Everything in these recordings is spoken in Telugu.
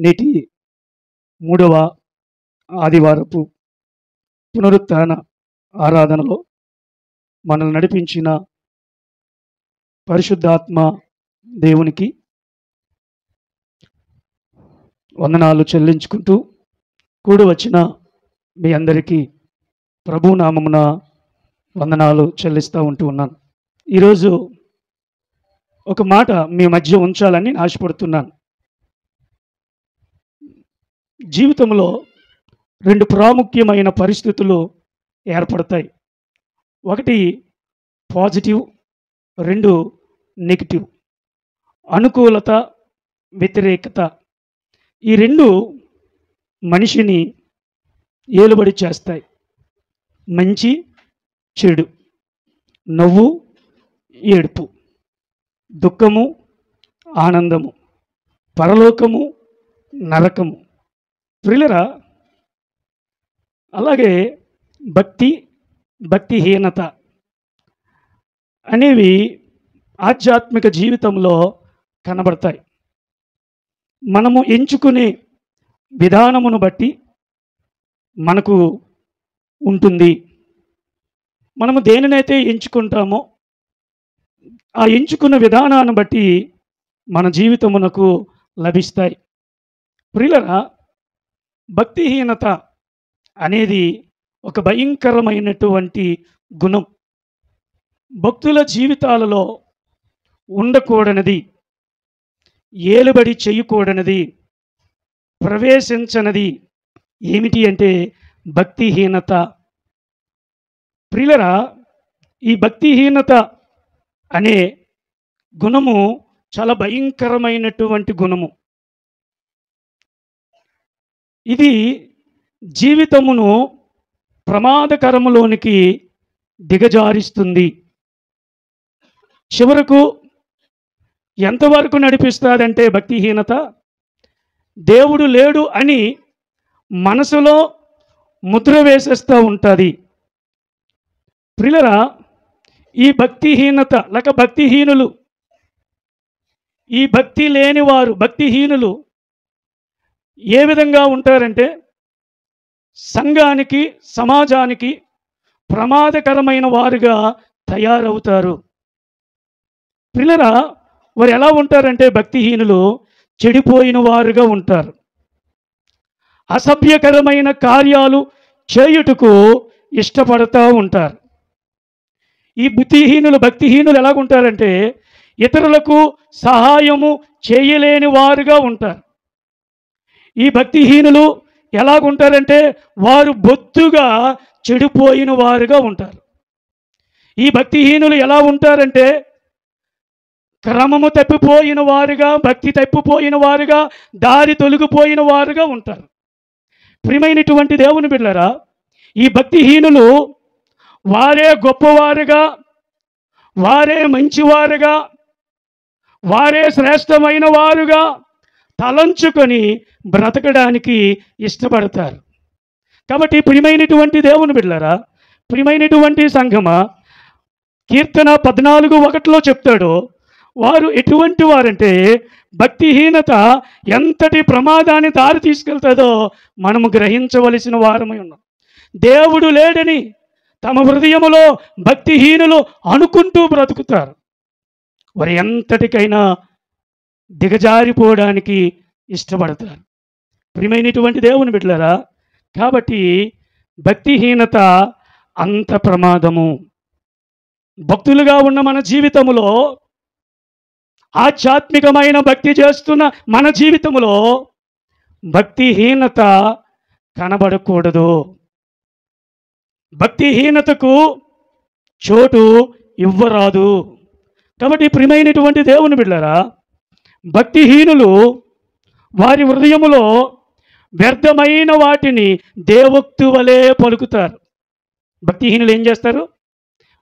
నేటి మూడవ ఆదివారపు పునరుత్థాన ఆరాధనలో మనల్ని నడిపించిన పరిశుద్ధాత్మ దేవునికి వందనాలు చెల్లించుకుంటూ కూడి వచ్చిన మీ అందరికీ ప్రభు నామమున వందనాలు చెల్లిస్తూ ఉన్నాను. ఈరోజు ఒక మాట మీ మధ్య ఉంచాలని ఆశపడుతున్నాను. జీవితంలో రెండు ప్రాముఖ్యమైన పరిస్థితులు ఏర్పడతాయి. ఒకటి పాజిటివ్, రెండు నెగిటివ్. అనుకూలత, వ్యతిరేకత. ఈ రెండు మనిషిని ఏలుబడి చేస్తాయి. మంచి, చెడు, నవ్వు, ఏడుపు, దుఃఖము, ఆనందము, పరలోకము, నరకము. ప్రియులారా, అలాగే భక్తి, భక్తిహీనత అనేవి ఆధ్యాత్మిక జీవితంలో కనబడతాయి. మనము ఎంచుకునే విధానమును బట్టి మనకు ఉంటుంది. మనము దేనినైతే ఎంచుకుంటామో ఆ ఎంచుకున్న విధానాన్ని బట్టి మన జీవితమునకు లభిస్తాయి. ప్రియులారా, భక్తిహీనత అనేది ఒక భయంకరమైనటువంటి గుణం. భక్తుల జీవితాలలో ఉండకూడనిది, ఏలుబడి చేయకూడనిది, ప్రవేశించనిది ఏమిటి అంటే భక్తిహీనత. ప్రియులారా, ఈ భక్తిహీనత అనే గుణము చాలా భయంకరమైనటువంటి గుణము. ఇది జీవితమును ప్రమాదకరములోనికి దిగజారిస్తుంది. చివరకు ఎంతవరకు నడిపిస్తుందంటే భక్తిహీనత దేవుడు లేడు అని మనసులో ముద్ర వేసేస్తూ ఉంటుంది. ప్రియులారా, ఈ భక్తిహీనత లేక భక్తిహీనులు, ఈ భక్తి లేనివారు, భక్తిహీనులు ఏ విధంగా ఉంటారంటే సంఘానికి, సమాజానికి ప్రమాదకరమైన వారుగా తయారవుతారు. ప్రియులారా, వారు ఎలా ఉంటారంటే భక్తిహీనులు చెడిపోయిన వారుగా ఉంటారు. అసభ్యకరమైన కార్యాలు చేయుటకు ఇష్టపడుతూ ఉంటారు. ఈ భక్తిహీనులు ఎలాగుంటారంటే ఇతరులకు సహాయము చేయలేని వారుగా ఉంటారు. ఈ భక్తిహీనులు ఎలాగుంటారంటే వారు బొత్తుగా చెడిపోయిన వారుగా ఉంటారు. ఈ భక్తిహీనులు ఎలా ఉంటారంటే క్రమము తప్పిపోయిన వారుగా, భక్తి తప్పిపోయిన వారుగా, దారి తొలగిపోయిన వారుగా ఉంటారు. ప్రియమైనటువంటి దేవుని బిడ్డలారా, ఈ భక్తిహీనులు వారే గొప్పవారుగా, వారే మంచివారుగా, వారే శ్రేష్టమైన వారుగా తలంచుకొని బ్రతకడానికి ఇష్టపడతారు. కాబట్టి ప్రియమైనటువంటి దేవుని బిడ్డలారా, ప్రియమైనటువంటి సంఘమా, కీర్తన 14:1 చెప్తాడు, వారు ఎటువంటి వారంటే భక్తిహీనత ఎంతటి ప్రమాదాన్ని దారి తీసుకెళ్తుందో మనము గ్రహించవలసిన వారమై ఉన్నాం. దేవుడు లేడని తమ హృదయములో భక్తిహీనులు అనుకుంటూ బ్రతుకుతారు. వారు ఎంతటికైనా దిగజారిపోవడానికి ఇష్టపడతారు. ప్రియమైనటువంటి దేవుని బిడ్డలారా, కాబట్టి భక్తిహీనత అంత ప్రమాదము. భక్తులుగా ఉన్న మన జీవితంలో, ఆధ్యాత్మికమైన భక్తి చేస్తున్న మన జీవితంలో భక్తిహీనత కనబడకూడదు. భక్తిహీనతకు చోటు ఇవ్వరాదు. కాబట్టి ప్రియమైనటువంటి దేవుని బిడ్డలారా, భక్తిహీనులు వారి హృదయములో వ్యర్థమైన వాటిని దేవోక్తి వలె పలుకుతారు. భక్తిహీనులు ఏం చేస్తారు?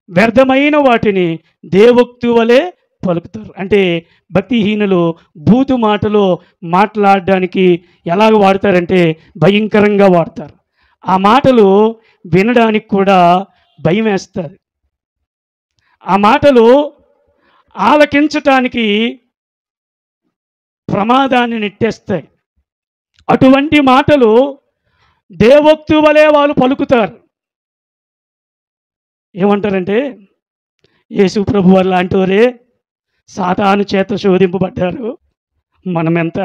వ్యర్థమైన వాటిని దేవోక్తి వలె పలుకుతారు. అంటే భక్తిహీనులు బూతు మాటలు మాట్లాడడానికి ఎలాగ వాడతారంటే భయంకరంగా వాడతారు. ఆ మాటలు వినడానికి కూడా భయం వేస్తుంది. ఆ మాటలు ఆలకించటానికి ప్రమాదాన్ని నెట్టేస్తాయి. అటువంటి మాటలు దేవోక్తి వలె వాళ్ళు పలుకుతారు. ఏమంటారంటే, యేసు ప్రభు వారు లాంటి వారే సాతాను చేత శోధింపబడ్డారు. మనమెంత,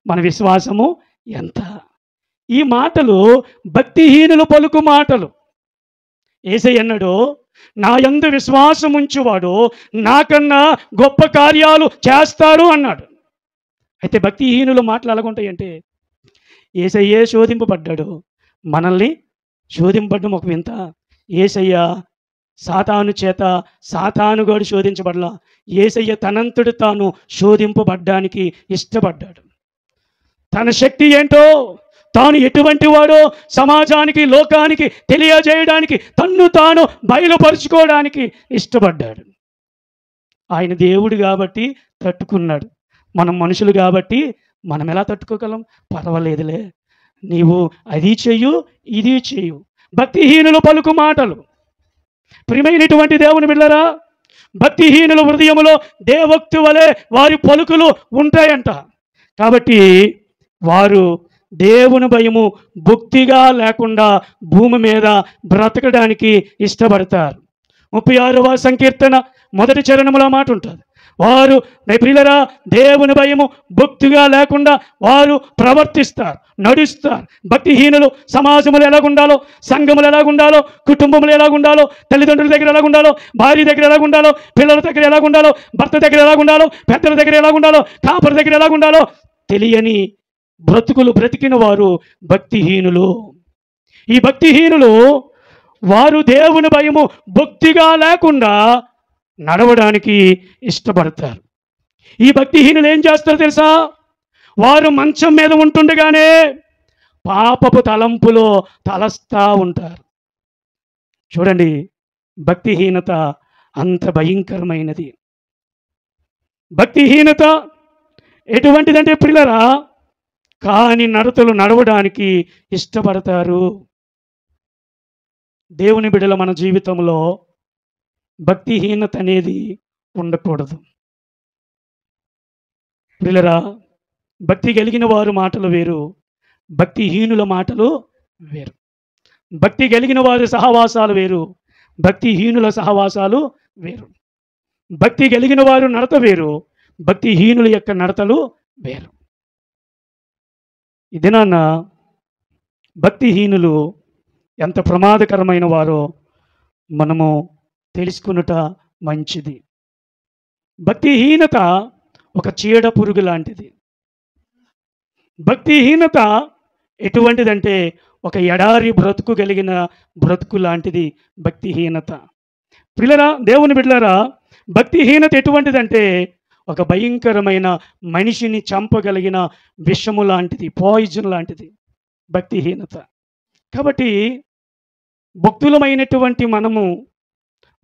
మన విశ్వాసము ఎంత? ఈ మాటలు భక్తిహీనులు పలుకు మాటలు. యేసయ్య అన్నాడు, నా యందు విశ్వాసం ఉంచువాడు నాకన్నా గొప్ప కార్యాలు చేస్తాడు అన్నాడు. అయితే భక్తిహీనులు మాటలు ఎలాగుంటాయంటే, యేసయ్యే శోధింపబడ్డాడు, మనల్ని శోధింపబడ్డం ఒక వింత. యేసయ్య సాతాను చేత సాతానుగాడు శోధించబడలా. యేసయ్య తనంతటి తాను శోధింపబడ్డానికి ఇష్టపడ్డాడు. తన శక్తి ఏంటో, తాను ఎటువంటి వాడో సమాజానికి, లోకానికి తెలియజేయడానికి, తన్ను తాను బయలుపరుచుకోవడానికి ఇష్టపడ్డాడు. ఆయన దేవుడు కాబట్టి తట్టుకున్నాడు. మనం మనుషులు కాబట్టి మనం ఎలా తట్టుకోగలం? పర్వాలేదులే, నీవు అది చెయ్యు, ఇది చెయ్యు. భక్తిహీనులు పలుకు మాటలు. ప్రియమైనటువంటి దేవుని బిడ్డలారా, భక్తిహీనుల హృదయములో దేవోక్తి వలె వారి పలుకులు ఉంటాయంట. కాబట్టి వారు దేవుని భయము భక్తిగా లేకుండా భూమి మీద బ్రతకడానికి ఇష్టపడతారు. 36వ సంకీర్తన 1వ చరణంలో మాట ఉంటుంది, వారు ప్రియులరా దేవుని భయము భక్తిగా లేకుండా వారు ప్రవర్తిస్తారు, నడుస్తారు. భక్తిహీనులు సమాజములు ఎలాగుండాలో, సంఘములు ఎలాగుండాలో, కుటుంబములు ఎలాగుండాలో, తల్లిదండ్రుల దగ్గర ఎలాగుండాలో, భార్య దగ్గర ఎలాగుండాలో, పిల్లల దగ్గర ఎలాగుండాలో, భర్త దగ్గర ఎలాగుండాలో, పెద్దల దగ్గర ఎలాగుండాలో, కాపరి దగ్గర ఎలాగుండాలో తెలియని బ్రతుకులు బ్రతికిన వారు భక్తిహీనులు. ఈ భక్తిహీనులు వారు దేవుని భయము భక్తిగా లేకుండా నడవడానికి ఇష్టపడతారు. ఈ భక్తిహీనులు ఏం చేస్తారో తెలుసా? వారు మంచం మీద ఉంటుండగానే పాపపు తలంపులో తలస్తా ఉంటారు. చూడండి, భక్తిహీనత అంత భయంకరమైనది. భక్తిహీనత ఎటువంటిదంటే ప్రియులరా, కాని నడతలు నడవడానికి ఇష్టపడతారు. దేవుని బిడ్డల మన జీవితంలో భక్తిహీనత అనేది ఉండకూడదు. ప్రియులరా, భక్తి కలిగిన వారు మాటలు వేరు, భక్తిహీనుల మాటలు వేరు. భక్తి కలిగిన వారి సహవాసాలు వేరు, భక్తిహీనుల సహవాసాలు వేరు. భక్తి కలిగిన వారు నడత వేరు, భక్తిహీనుల యొక్క నడతలు వేరు. ఈ దినాన్న భక్తిహీనులు ఎంత ప్రమాదకరమైన వారో మనము తెలుసుకునుట మంచిది. భక్తిహీనత ఒక చీడ పురుగు లాంటిది. భక్తిహీనత ఎటువంటిదంటే ఒక ఎడారి బ్రతుకు కలిగిన బ్రతుకు లాంటిది భక్తిహీనత. ప్రియులరా, దేవుని బిడ్డలారా, భక్తిహీనత ఎటువంటిదంటే ఒక భయంకరమైన మనిషిని చంపగలిగిన విషము లాంటిది, పాయిజన్ లాంటిది భక్తిహీనత. కాబట్టి భక్తులమైనటువంటి మనము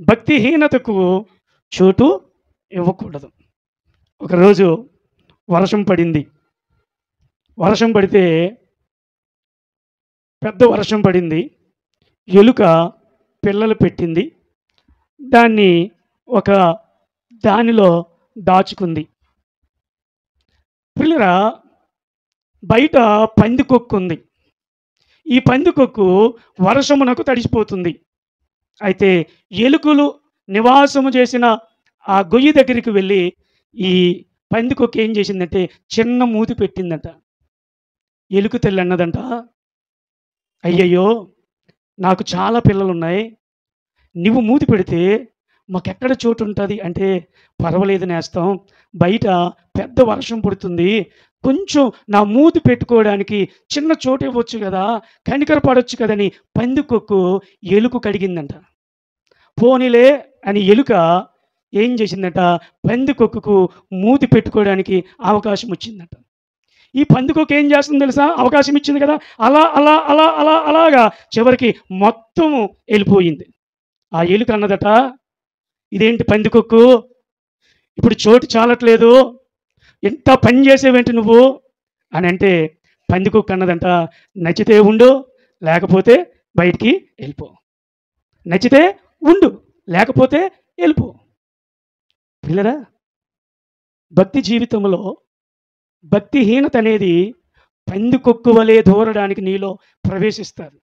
భక్తిహీనతకు చోటు ఇవ్వకూడదు. ఒకరోజు వర్షం పడింది. వర్షం పడితే పెద్ద వర్షం పడింది. ఎలుక పిల్లలు పెట్టింది. దాన్ని ఒక దానిలో దాచుకుంది. పిల్లరా, బయట పందికొక్కు ఉంది. ఈ పందికొక్కు వర్షమునకు తడిసిపోతుంది. అయితే ఎలుకలు నివాసము చేసిన ఆ గొయ్యి దగ్గరికి వెళ్ళి ఈ పందికొక్కు ఏం చేసిందంటే చిన్న మూతి పెట్టిందంట. ఎలుక తల్లి అన్నదంట, అయ్యయ్యో, నాకు చాలా పిల్లలు ఉన్నాయి, నువ్వు మూతి పెడితే మాకెక్కడ చోటు ఉంటుంది అంటే, పర్వాలేదు నేస్తాం, బయట పెద్ద వర్షం పడుతుంది, కొంచెం నా మూతి పెట్టుకోవడానికి చిన్న చోటు ఇవ్వచ్చు కదా, కనికర పడవచ్చు కదని పందికొక్కు ఎలుక కడిగిందంట. పోనీలే అని ఎలుక ఏం చేసిందట, పందికొక్కుకు మూతి పెట్టుకోవడానికి అవకాశం వచ్చిందట. ఈ పందికొక్కు ఏం చేస్తుంది తెలుసా? అవకాశం ఇచ్చింది కదా, అలా అలా అలా అలా అలాగా చివరికి మొత్తం వెళ్ళిపోయింది. ఆ ఎలుక అన్నదట, ఇదేంటి పందికొక్కు, ఇప్పుడు చోటు చాలట్లేదు, ఎంత పని చేసేవేంటి నువ్వు అని అంటే, పందికొక్కు అన్నదంట, నచ్చితే ఉండు, లేకపోతే బయటికి వెళ్ళిపో. నచ్చితే ఉండు, లేకపోతే వెళ్ళిపో. పిల్లరా, భక్తి జీవితంలో భక్తిహీనత అనేది పందికొక్కు వలె దూరడానికి నీలో ప్రవేశిస్తారు.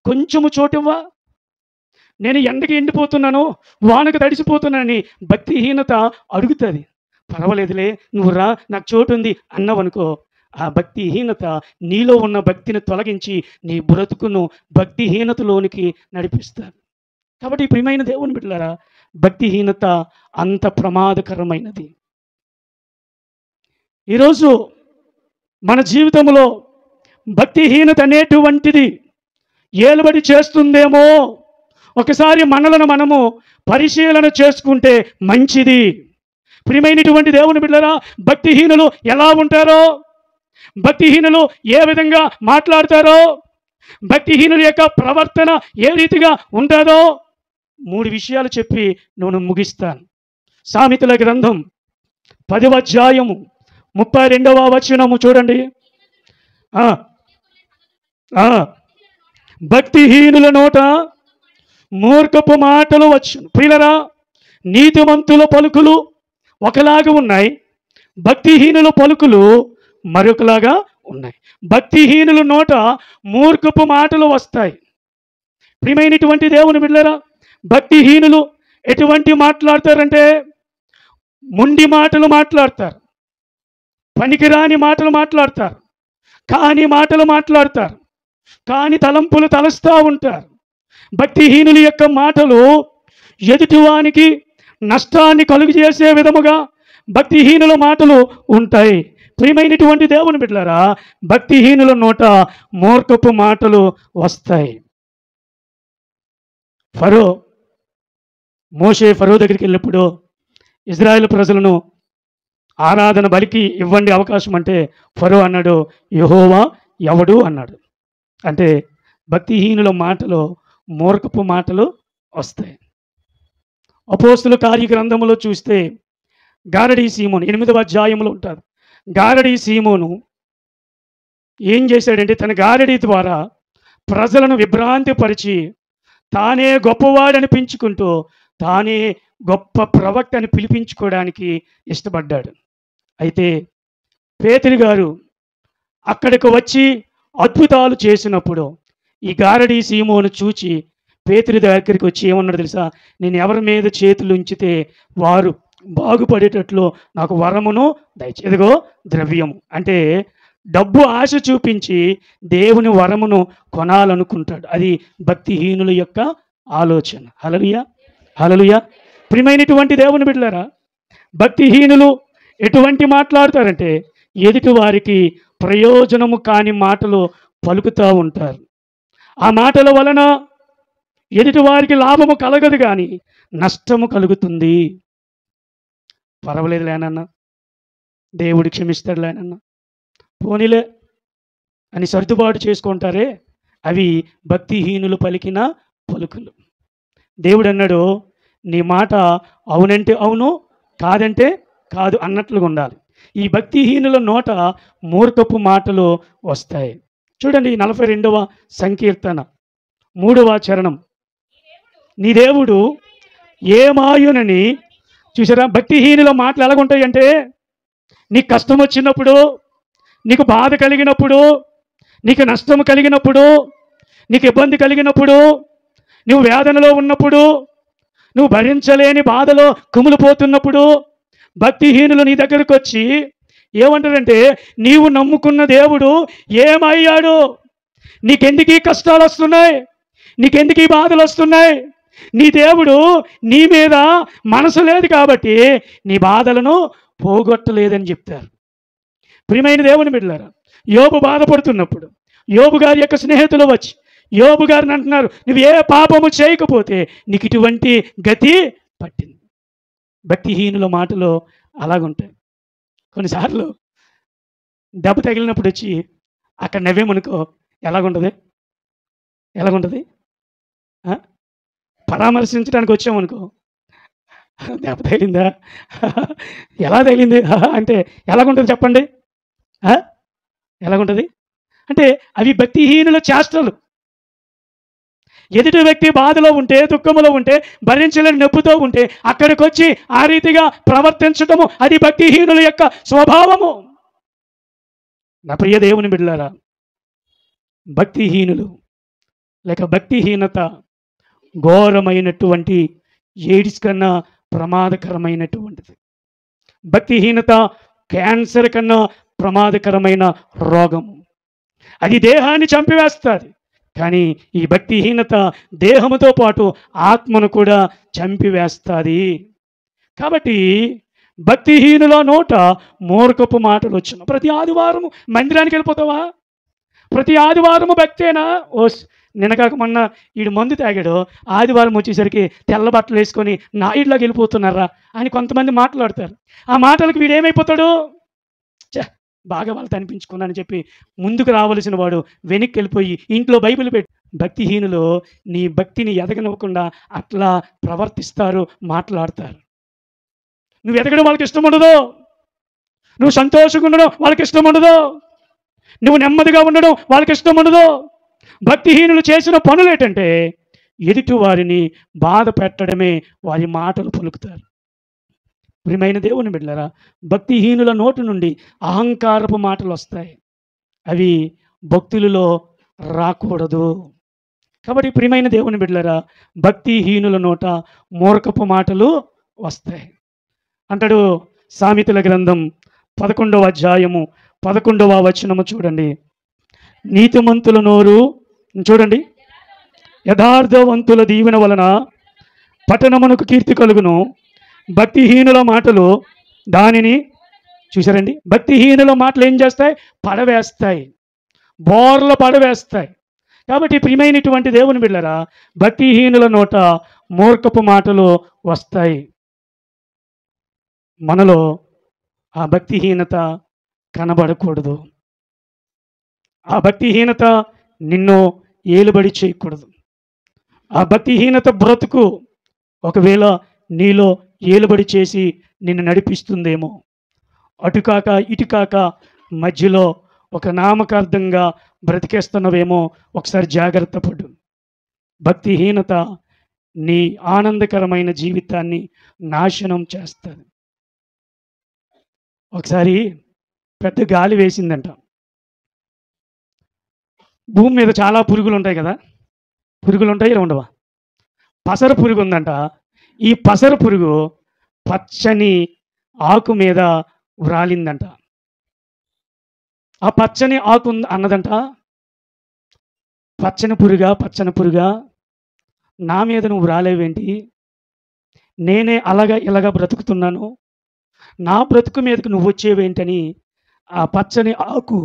కొంచెము చోటివ్వా, నేను ఎండకి ఎండిపోతున్నాను, వానకు తడిసిపోతున్నానని భక్తిహీనత అడుగుతుంది. పర్వాలేదులే, నువ్వు రా, నాకు చోటు ఉంది అన్నవనుకో, ఆ భక్తిహీనత నీలో ఉన్న భక్తిని తొలగించి నీ బ్రతుకును భక్తిహీనతలోనికి నడిపిస్తారు. కాబట్టి ప్రియమైన దేవుని బిడ్డలారా, భక్తిహీనత అంత ప్రమాదకరమైనది. ఈరోజు మన జీవితంలో భక్తిహీనత అనేటువంటిది ఏలుబడి చేస్తుందేమో, ఒకసారి మనలను మనము పరిశీలన చేసుకుంటే మంచిది. ప్రియమైనటువంటి దేవుని బిడ్డలారా, భక్తిహీనులు ఎలా ఉంటారో, భక్తిహీనులు ఏ విధంగా మాట్లాడతారో, భక్తిహీనుల యొక్క ప్రవర్తన ఏ రీతిగా ఉంటుందో 3 విషయాలు చెప్పి నేను ముగిస్తాను. సామెతల గ్రంథం 10వ అధ్యాయము 32వ వచనము చూడండి. భక్తిహీనుల నోట మూర్ఖపు మాటలు వచ్చును. ప్రియులరా, నీతిమంతుల పలుకులు ఒకలాగా ఉన్నాయి, భక్తిహీనుల పలుకులు మరొకలాగా ఉన్నాయి. భక్తిహీనుల నోట మూర్ఖపు మాటలు వస్తాయి. ప్రియమైనటువంటి దేవుని బిడ్డలారా, భక్తిహీనులు ఎటువంటి మాట్లాడతారంటే మొండి మాటలు మాట్లాడతారు, పనికిరాని మాటలు మాట్లాడతారు, కాని మాటలు మాట్లాడతారు, కాని తలంపులు తలస్తూ ఉంటారు. భక్తిహీనుల యొక్క మాటలు ఎదుటివానికి నష్టాన్ని కలుగు చేసే విధముగా భక్తిహీనుల మాటలు ఉంటాయి. ప్రియమైనటువంటి దేవుని బిడ్డలారా, భక్తిహీనుల నోట మూర్ఖపు మాటలు వస్తాయి. మోషే ఫరో దగ్గరికి వెళ్ళినప్పుడు ఇజ్రాయేల్ ప్రజలను ఆరాధన బలికి ఇవ్వండి అవకాశం అంటే ఫరో అన్నాడు, యెహోవా ఎవడు అన్నాడు. అంటే భక్తిహీనుల మాటలు, మూర్ఖపు మాటలు వస్తాయి. అపోస్తుల కార్యగ్రంథంలో చూస్తే గారడీ సీమోను 8వ అధ్యాయంలో ఉంటారు. గారడీ సీమోను ఏం చేశాడంటే తన గారడీ ద్వారా ప్రజలను విభ్రాంతిపరిచి తానే గొప్పవాడనిపించుకుంటూ తానే గొప్ప ప్రవక్త అని పిలిపించుకోవడానికి ఇష్టపడ్డాడు. అయితే పేతురు గారు అక్కడికి వచ్చి అద్భుతాలు చేసినప్పుడు ఈ గారడీ సీమోను చూచి పేతురు దగ్గరికి వచ్చి ఏమన్నాడు తెలుసా, నేను ఎవరి మీద చేతులు ఉంచితే వారు బాగుపడేటట్లు నాకు వరమును దయచేయి. ఇదిగో ద్రవ్యము అంటే డబ్బు ఆశ చూపించి దేవుని వరమును కొనాలనుకుంటాడు. అది భక్తిహీనుల యొక్క ఆలోచన. హల్లెలూయా, హల్లెలూయా. ప్రియమైనటువంటి దేవుని బిడ్డలారా, భక్తిహీనులు ఎటువంటి మాట్లాడతారంటే ఎదుటి వారికి ప్రయోజనము కాని మాటలు పలుకుతూ ఉంటారు. ఆ మాటల వలన ఎదుటి వారికి లాభము కలగదు కానీ నష్టము కలుగుతుంది. పర్వాలేదులేనన్నా, దేవుడు క్షమిస్తాడులేనన్నా, పోనీలే అని సర్దుబాటు చేసుకుంటారే, అవి భక్తిహీనులు పలికిన పలుకులు. దేవుడు అన్నాడు, నీ మాట అవునంటే అవును, కాదంటే కాదు అన్నట్లుగా ఉండాలి. ఈ భక్తిహీనుల నోట మూర్ఖపు మాటలు వస్తాయి. చూడండి 42వ సంకీర్తన 3వ చరణం. నీ దేవుడు ఏమాయునని చూసారా. భక్తిహీనుల మాటలు ఎలాగుంటాయి అంటే, నీకు కష్టం వచ్చినప్పుడు, నీకు బాధ కలిగినప్పుడు, నీకు నష్టం కలిగినప్పుడు, నీకు ఇబ్బంది కలిగినప్పుడు, నువ్వు వేదనలో ఉన్నప్పుడు, నువ్వు భరించలేని బాధలో కుమిలిపోతున్నప్పుడు భక్తిహీనులు నీ దగ్గరకు వచ్చి ఏమంటారంటే, నీవు నమ్ముకున్న దేవుడు ఏమయ్యాడు, నీకెందుకు ఈ కష్టాలు వస్తున్నాయి, నీకెందుకు ఈ బాధలు వస్తున్నాయి, నీ దేవుడు నీ మీద మనసు లేదు కాబట్టి నీ బాధలను పోగొట్టలేదని చెప్తారు. ప్రియమైన దేవుని బిడ్డలారా, యోబు బాధపడుతున్నప్పుడు యోబు గారి యొక్క స్నేహితులు వచ్చి యోబు గారిని అంటున్నారు, నువ్వు ఏ పాపము చేయకపోతే నీకు ఇటువంటి గతి పట్టింది. భక్తిహీనుల మాటలు అలాగుంటాయి. కొన్నిసార్లు దెబ్బ తగిలినప్పుడు వచ్చి అక్కడ నవ్వేమనుకో, ఎలాగుంటుంది, ఎలాగుంటుంది, పరామర్శించడానికి వచ్చామనుకో, దెబ్బ తగిలిందా, ఎలా తగిలింది అంటే ఎలాగుంటుంది చెప్పండి, ఎలాగుంటుంది అంటే అవి భక్తిహీనుల చేష్టలు. ఎదుటి వ్యక్తి బాధలో ఉంటే, దుఃఖంలో ఉంటే, భరించలేని నొప్పితో ఉంటే అక్కడికి వచ్చి ఆ రీతిగా ప్రవర్తించటము అది భక్తిహీనుల యొక్క స్వభావము. నా ప్రియ దేవుని బిడ్డలారా, భక్తిహీనులు లేక భక్తిహీనత ఘోరమైనటువంటి ఎయిడ్స్ కన్నా ప్రమాదకరమైనటువంటిది. భక్తిహీనత క్యాన్సర్ కన్నా ప్రమాదకరమైన రోగం. అది దేహాన్ని చంపివేస్తుంది. కానీ ఈ భక్తిహీనత దేహముతో పాటు ఆత్మను కూడా చంపివేస్తుంది. కాబట్టి భక్తిహీనుల నోట మూర్ఖపు మాటలు వచ్చును. ప్రతి ఆదివారం మందిరానికి వెళ్ళిపోతావా? ప్రతి ఆదివారము భక్తేనా? నిన్నగాక మొన్న వీడు మందు తాగాడు, ఆదివారం వచ్చేసరికి తెల్ల బట్టలు వేసుకొని నాయుడులాగా వెళ్ళిపోతున్నారా అని కొంతమంది మాట్లాడతారు. ఆ మాటలకు వీడు ఏమైపోతాడు? బాగా వాళ్ళతో అనిపించుకున్నానని చెప్పి ముందుకు రావలసిన వాడు వెనక్కి వెళ్ళిపోయి ఇంట్లో బైబిల్ పెట్టి. భక్తిహీనులు నీ భక్తిని ఎదగనివ్వకుండా అట్లా ప్రవర్తిస్తారు, మాట్లాడతారు. నువ్వు ఎదగడం వాళ్ళకి ఇష్టం ఉండదు, నువ్వు సంతోషంగా ఉండడం వాళ్ళకి ఇష్టం ఉండదు, నువ్వు నెమ్మదిగా ఉండడం వాళ్ళకి ఇష్టం ఉండదు. భక్తిహీనులు చేసిన పనులు ఏంటంటే ఎదుటి వారిని బాధ పెట్టడమే వారి మాటలు పలుకుతారు. ప్రియమైన దేవుని బిడ్డలారా, భక్తిహీనుల నోటి నుండి అహంకారపు మాటలు వస్తాయి. అవి భక్తులలో రాకూడదు. కాబట్టి ప్రియమైన దేవుని బిడ్డలారా, భక్తిహీనుల నోట మూర్ఖపు మాటలు వస్తాయి. అంటాడు సామెతల గ్రంథం 11వ అధ్యాయము 11వ వచనము చూడండి. నీతిమంతుల నోరు చూడండి, యథార్థవంతుల దీవెన వలన పట్టణమునకు కీర్తి కలుగును, భక్తిహీనుల మాటలు దానిని చూసారండి. భక్తిహీనుల మాటలు ఏం చేస్తాయి? పడవేస్తాయి, బోర్ల పడవేస్తాయి. కాబట్టి ప్రియమైనటువంటి దేవుని బిడ్డలారా, భక్తిహీనుల నోట మూర్ఖపు మాటలు వస్తాయి. మనలో ఆ భక్తిహీనత కనబడకూడదు. ఆ భక్తిహీనత నిన్ను ఏలుబడి చేయకూడదు. ఆ భక్తిహీనత బ్రతుకు ఒకవేళ నీలో ఏలుబడి చేసి నిన్ను నడిపిస్తుందేమో. అటుకాక ఇటుకాక మధ్యలో ఒక నామకార్థంగా బ్రతికేస్తున్నవేమో. ఒకసారి జాగ్రత్త పడు. భక్తిహీనత నీ ఆనందకరమైన జీవితాన్ని నాశనం చేస్తుంది. ఒకసారి పెద్ద గాలి వేసిందంట. భూమి మీద చాలా పురుగులు ఉంటాయి కదా, పురుగులు ఉంటాయి ఉండవా? పసర పురుగు ఉందంట. ఈ పసర పురుగు పచ్చని ఆకు మీద వ్రాలిందంట. ఆ పచ్చని ఆకు అన్నదంట, పచ్చని పురుగా నా మీద నువ్వు రాలేవేంటి? నేనే ఇలాగా బ్రతుకుతున్నాను, నా బ్రతుకు మీదకి నువ్వు వచ్చేవేంటని ఆ పచ్చని ఆకు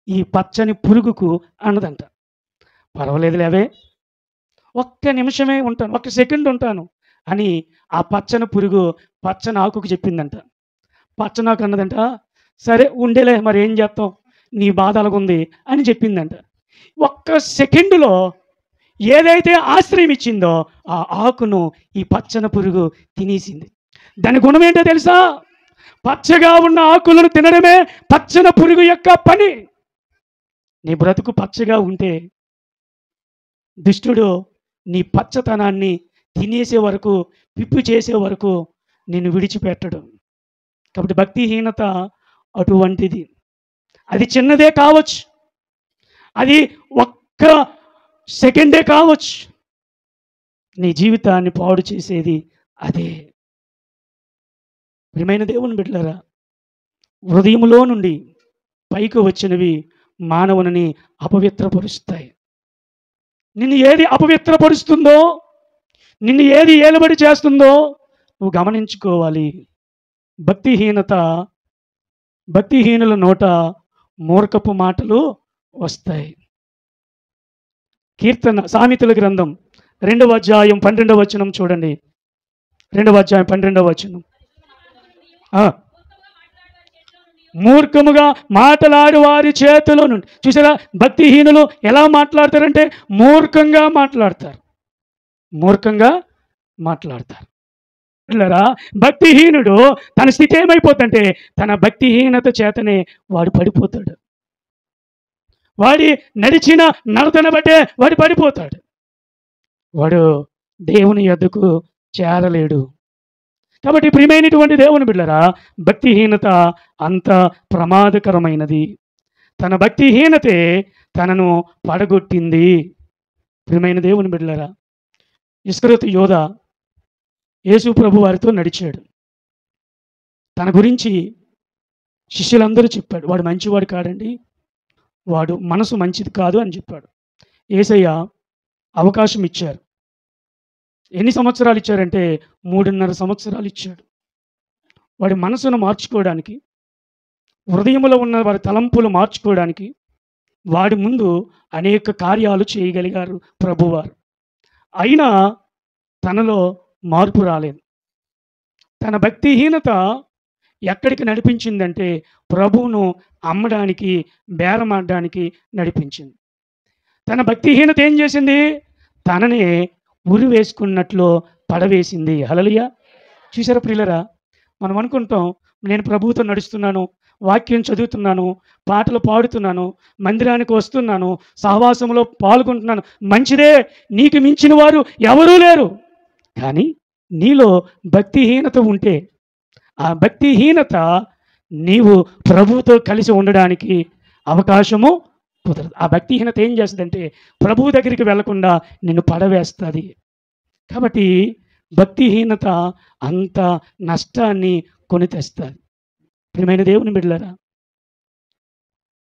ఈ పచ్చని పురుగుకు అన్నదంట. పర్వాలేదులేవే, ఒక్క నిమిషమే ఉంటాను, ఒక్క సెకండ్ ఉంటాను అని ఆ పచ్చని పురుగు పచ్చని ఆకుకు చెప్పిందంట. పచ్చని ఆకు అన్నదంట, సరే ఉండేలే, మరి ఏం చేస్తాం, నీ బాధ అలాగుంది అని చెప్పిందంట. ఒక్క సెకండులో ఏదైతే ఆశ్రయం ఇచ్చిందో ఆ ఆకును ఈ పచ్చని పురుగు తినేసింది. దాని గుణం ఏంటో తెలుసా? పచ్చగా ఉన్న ఆకులను తినడమే పచ్చని పురుగు యొక్క పని. నీ బ్రతుకు పచ్చగా ఉంటే దుష్టుడు నీ పచ్చతనాన్ని తినేసే వరకు, పిప్పి చేసే వరకు నిన్ను విడిచిపెట్టడు. కాబట్టి భక్తిహీనత అటువంటిది. అది చిన్నదే కావచ్చు, అది ఒక్క సెకండే కావచ్చు, నీ జీవితాన్ని పాడు చేసేది అదే. ప్రియమైన దేవుని బిడ్డలారా, హృదయంలో నుండి పైకి వచ్చినవి మానవుని అపవిత్రపరుస్తాయి. నిన్ను ఏది అపవిత్రపరుస్తుందో, నిన్ను ఏది ఏలుబడి చేస్తుందో నువ్వు గమనించుకోవాలి. భక్తిహీనుల నోట మూర్ఖపు మాటలు వస్తాయి. సామెతల గ్రంథం 2వ అధ్యాయం 12వ వచనం చూడండి. 2వ అధ్యాయం 12వ వచనం. మూర్ఖముగా మాట్లాడు వారి చేతిలో నుండి. చూసారా, భక్తిహీనులు ఎలా మాట్లాడతారంటే మూర్ఖంగా మాట్లాడతారు. భక్తిహీనుడు తన స్థితి ఏమైపోతుందంటే తన భక్తిహీనత చేతనే వాడు పడిపోతాడు. వాడి నడిచిన నడతన బట్టే వాడు పడిపోతాడు. వాడు దేవుని యొద్దకు చేరలేడు. కాబట్టి ప్రియమైనటువంటి దేవుని బిడ్డలారా, భక్తిహీనత అంత ప్రమాదకరమైనది. తన భక్తిహీనతే తనను పడగొట్టింది. ప్రియమైన దేవుని బిడ్డలారా, ఇస్కరియోతు యోధ యేసు ప్రభు వారితో నడిచాడు. తన గురించి శిష్యులందరూ చెప్పాడు, వాడు మంచివాడు కాడండి, వాడు మనసు మంచిది కాదు అని చెప్పాడు. యేసయ్య అవకాశం ఇచ్చారు. ఎన్ని సంవత్సరాలు ఇచ్చారంటే 3.5 సంవత్సరాలు ఇచ్చాడు. వాడి మనసును మార్చుకోవడానికి, హృదయంలో ఉన్న వారి తలంపులు మార్చుకోవడానికి వాడి ముందు అనేక కార్యాలు చేయగలిగారు ప్రభువారు. అయినా తనలో మార్పు రాలేదు. తన భక్తిహీనత ఎక్కడికి నడిపించిందంటే ప్రభువును అమ్మడానికి, బేరమాడడానికి నడిపించింది. తన భక్తిహీనత ఏం చేసింది? తననే ఉరి వేసుకున్నట్లు పడవేసింది. హల్లెలూయా. చూసారా ప్రియులరా, మనం అనుకుంటాం నేను ప్రభువుతో నడుస్తున్నాను, వాక్యం చదువుతున్నాను, పాటలు పాడుతున్నాను, మందిరానికి వస్తున్నాను, సహవాసంలో పాల్గొంటున్నాను, మంచిదే, నీకు మించిన వారు ఎవరూ లేరు. కానీ నీలో భక్తిహీనత ఉంటే ఆ భక్తిహీనత నీవు ప్రభువుతో కలిసి ఉండడానికి అవకాశము కుదరదు. ఆ భక్తిహీనత ఏం చేస్తుందంటే ప్రభువు దగ్గరికి వెళ్లకుండా నిన్ను పడవేస్తుంది. కాబట్టి భక్తిహీనత అంత నష్టాన్ని కొని తెస్తుంది. ప్రియమైన దేవుని బిడ్డలారా,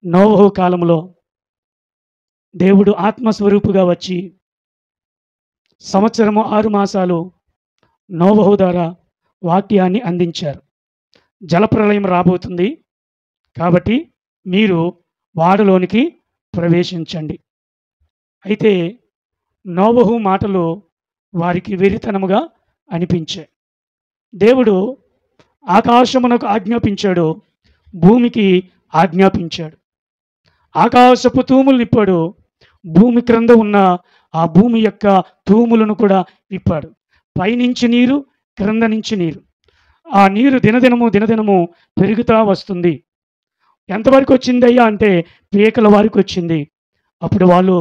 నోవహు కాలంలో దేవుడు ఆత్మస్వరూపుగా వచ్చి సంవత్సరము 6 మాసాలు నోవహు ద్వారా వాక్యాన్ని అందించారు. జలప్రళయం రాబోతుంది కాబట్టి మీరు వాడలోనికి ప్రవేశించండి. అయితే నోవహు మాటలు వారికి వెరితనముగా అనిపించాయి. దేవుడు ఆకాశమునకు ఆజ్ఞాపించాడు, భూమికి ఆజ్ఞాపించాడు. ఆకాశపు తూములు విప్పాడు, భూమి క్రింద ఉన్న ఆ భూమి యొక్క తూములను కూడా విప్పాడు. పైనుంచి నీరు, క్రింద నుంచి నీరు. ఆ నీరు దినదినము పెరుగుతూ వస్తుంది. ఎంతవరకు వచ్చిందయ్యా అంటే పీకల వారికి వచ్చింది. అప్పుడు వాళ్ళు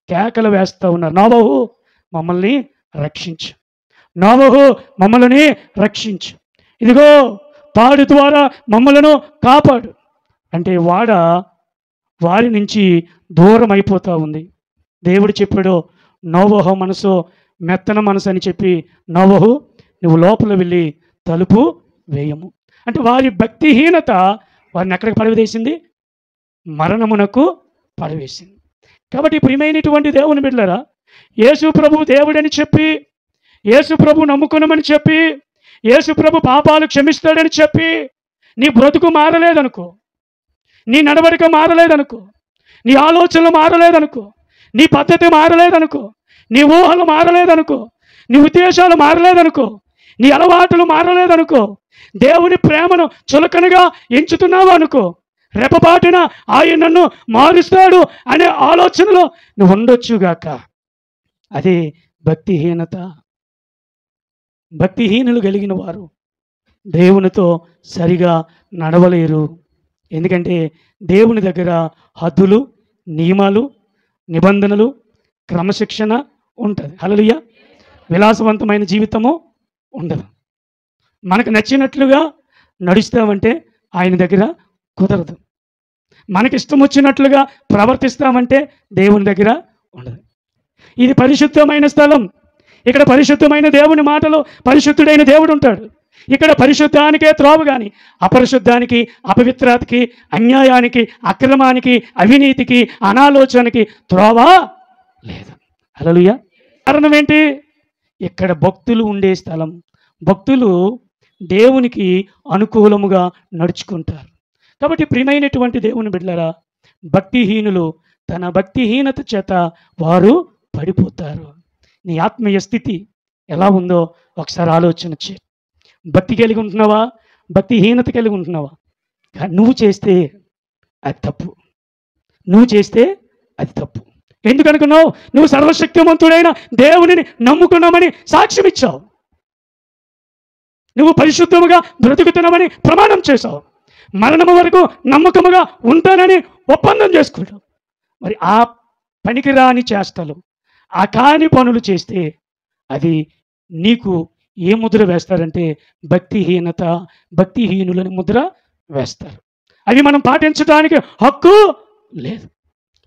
కేకలు వేస్తూ ఉన్నారు, నోవహు మమ్మల్ని రక్షించు, నోవహు మమ్మల్ని రక్షించు, ఇదిగో తాడు ద్వారా మమ్మలను కాపాడు అంటే వారి నుంచి దూరం అయిపోతూ ఉంది. దేవుడు చెప్పాడు, నోవహు మనసు మెత్తన మనసు అని చెప్పి, నోవహు నువ్వు లోపల వెళ్ళి తలుపు వేయము అంటే వారి భక్తిహీనత వారిని ఎక్కడికి పడవేసింది? మరణమునకు పడవేసింది. కాబట్టి ప్రియమైనటువంటి దేవుని బిడ్డలారా, యేసు ప్రభు దేవుడని చెప్పి, యేసు ప్రభు నమ్ముకున్నామని చెప్పి, యేసు ప్రభు పాపాలు క్షమిస్తాడని చెప్పి నీ బ్రతుకు మారలేదనుకో, నీ నడవడిక మారలేదనుకో, నీ ఆలోచనలు మారలేదనుకో, నీ పద్ధతి మారలేదనుకో, నీ ఊహలు మారలేదనుకో, నీ ఉద్దేశాలు మారలేదనుకో, నీ అలవాటులు మారలేదనుకో, దేవుని ప్రేమను చులకనగా ఎంచుతున్నావు అనుకో, రెపపాటున ఆయన నన్ను మారుస్తాడు అనే ఆలోచనలో నువ్వు ఉండొచ్చుగాక. అదే భక్తిహీనత. భక్తిహీనులు కలిగిన వారు దేవునితో సరిగా నడవలేరు. ఎందుకంటే దేవుని దగ్గర హద్దులు, నియమాలు, నిబంధనలు, క్రమశిక్షణ ఉంటుంది. హల్లెలూయా. విలాసవంతమైన జీవితము ఉండదు. మనకు నచ్చినట్లుగా నడుస్తామంటే ఆయన దగ్గర కుదరదు. మనకి ఇష్టం వచ్చినట్లుగా ప్రవర్తిస్తామంటే దేవుని దగ్గర ఉండదు. ఇది పరిశుద్ధమైన స్థలం. ఇక్కడ పరిశుద్ధమైన దేవుని మాటలు, పరిశుద్ధుడైన దేవుడు ఉంటాడు. ఇక్కడ పరిశుద్ధానికే త్రోవ కానీ అపరిశుద్ధానికి, అపవిత్రతకి, అన్యాయానికి, అక్రమానికి, అవినీతికి, అనాలోచనకి త్రోవ లేదు. హల్లెలూయా. కారణం ఏంటి? ఇక్కడ భక్తులు ఉండే స్థలం. భక్తులు దేవునికి అనుకూలముగా నడుచుకుంటారు. కాబట్టి ప్రియమైనటువంటి దేవుని బిడ్డలారా, భక్తిహీనులు తన భక్తిహీనత చేత వారు పడిపోతారు. నీ ఆత్మీయ స్థితి ఎలా ఉందో ఒకసారి ఆలోచన చేయి. భక్తి కలిగి ఉంటున్నావా? భక్తిహీనత కలిగి ఉంటున్నావా? నువ్వు చేస్తే అది తప్పు. నువ్వు చేస్తే అది తప్పు. ఎందుకనుకున్నావు? నువ్వు సర్వశక్తిమంతుడైన దేవునిని నమ్ముకున్నామని సాక్ష్యం ఇచ్చావు. నువ్వు పరిశుద్ధముగా బ్రతుకుతున్నామని ప్రమాణం చేశావు. మరణము వరకు నమ్మకముగా ఉంటానని ఒప్పందం చేసుకుంటావు. మరి ఆ పనికిరాని చేష్టలు, ఆ కాని పనులు చేస్తే అది నీకు ఏ ముద్ర వేస్తారంటే భక్తిహీనత, భక్తిహీనులని ముద్ర వేస్తారు. అవి మనం పాటించడానికి హక్కు లేదు.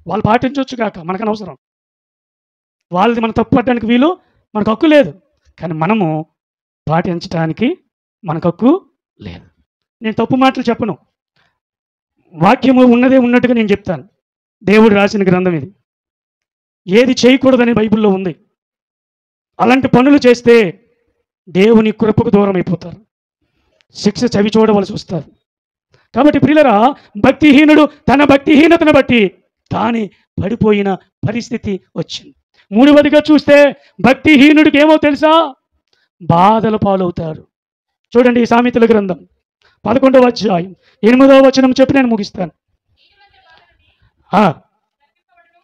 వాళ్ళు పాటించవచ్చు కాక మనకనవసరం. వాళ్ళది మనం తప్పు పట్టడానికి వీలు మనకు హక్కు లేదు. కానీ మనము పాటించటానికి మనకు హక్కు లేదు. నేను తప్పు మాటలు చెప్పను. వాక్యము ఉన్నదే ఉన్నట్టుగా నేను చెప్తాను. దేవుడు రాసిన గ్రంథం ఇది. ఏది చేయకూడదని బైబిల్లో ఉంది. అలాంటి పనులు చేస్తే దేవుని కృపకు దూరం అయిపోతారు. శిక్ష చవి చూడవలసి వస్తారు. కాబట్టి ప్రియులరా, భక్తిహీనుడు తన భక్తిహీనతను బట్టి తానే పడిపోయిన పరిస్థితి వచ్చింది. మూడవదిగా చూస్తే భక్తిహీనుడికి ఏమో తెలుసా? బాధల పాలవుతారు. చూడండి ఈ సామెతల గ్రంథం 11వ అధ్యాయం 8వ వచనం చెప్పి నేను ముగిస్తాను.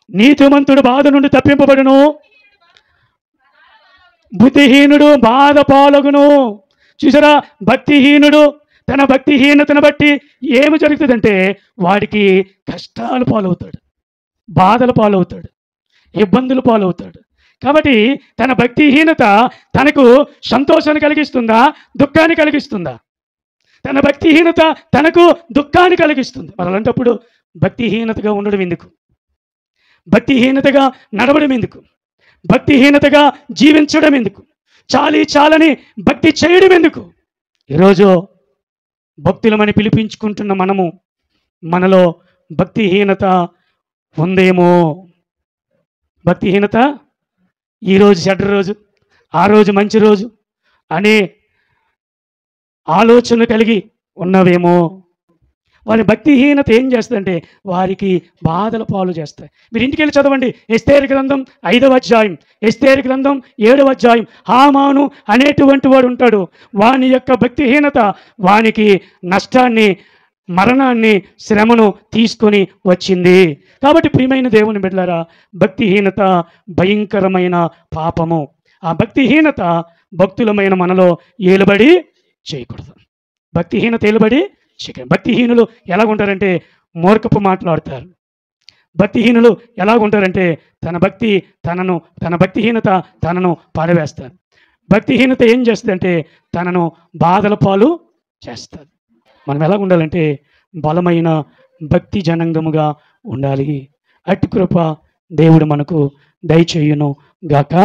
నీతిమంతుడు బాధ నుండి తప్పింపబడును, బుద్ధిహీనుడు బాధ పాలగును. చూసారా, భక్తిహీనుడు తన భక్తిహీనతను బట్టి ఏమి జరుగుతుందంటే వాడికి కష్టాలు పాలవుతాడు, బాధల పాలవుతాడు, ఇబ్బందులు పాలవుతాడు. కాబట్టి తన భక్తిహీనత తనకు సంతోషాన్ని కలిగిస్తుందా, దుఃఖాన్ని కలిగిస్తుందా? తన భక్తిహీనత తనకు దుఃఖాన్ని కలిగిస్తుంది. మరి అలాంటప్పుడు భక్తిహీనతగా ఉండడం ఎందుకు? భక్తిహీనతగా నడవడం ఎందుకు? భక్తిహీనతగా జీవించడం ఎందుకు? చాలని భక్తి చేయడం ఎందుకు? ఈరోజు భక్తులమని పిలిపించుకుంటున్న మనలో భక్తిహీనత ఉందేమో. భక్తిహీనత ఈరోజు చెడ్డ రోజు, ఆ రోజు మంచి రోజు అనే ఆలోచన కలిగి ఉన్నవేమో. వారి భక్తిహీనత ఏం చేస్తుందంటే వారికి బాధల పాలు చేస్తాయి. మీరు ఇంటికి వెళ్ళి చదవండి. ఎస్తేరు గ్రంథం 5వ అధ్యాయం, ఎస్తేరు గ్రంథం 7వ అధ్యాయం. హామాను అనేటువంటి వాడు ఉంటాడు. వాని యొక్క భక్తిహీనత వానికి నష్టాన్ని, మరణాన్ని, శ్రమను తీసుకొని వచ్చింది. కాబట్టి ప్రియమైన దేవుని బిడ్డలారా, భక్తిహీనత భయంకరమైన పాపము. ఆ భక్తిహీనత భక్తులమైన మనలో ఏలుబడి చేయకూడదు. భక్తిహీనత ఏలుబడి చేయకూడదు. భక్తిహీనులు ఎలాగుంటారంటే మూర్ఖపు మాట్లాడతారు. భక్తిహీనులు ఎలాగుంటారంటే తన భక్తిహీనత తనను పారవేస్తారు. భక్తిహీనత ఏం చేస్తుందంటే తనను బాధల పాలు చేస్తారు. మనం ఎలా ఉండాలంటే బలమైన భక్తి జనాంగముగా ఉండాలి. అట్టి కృప దేవుడు మనకు దయచేయును గాక.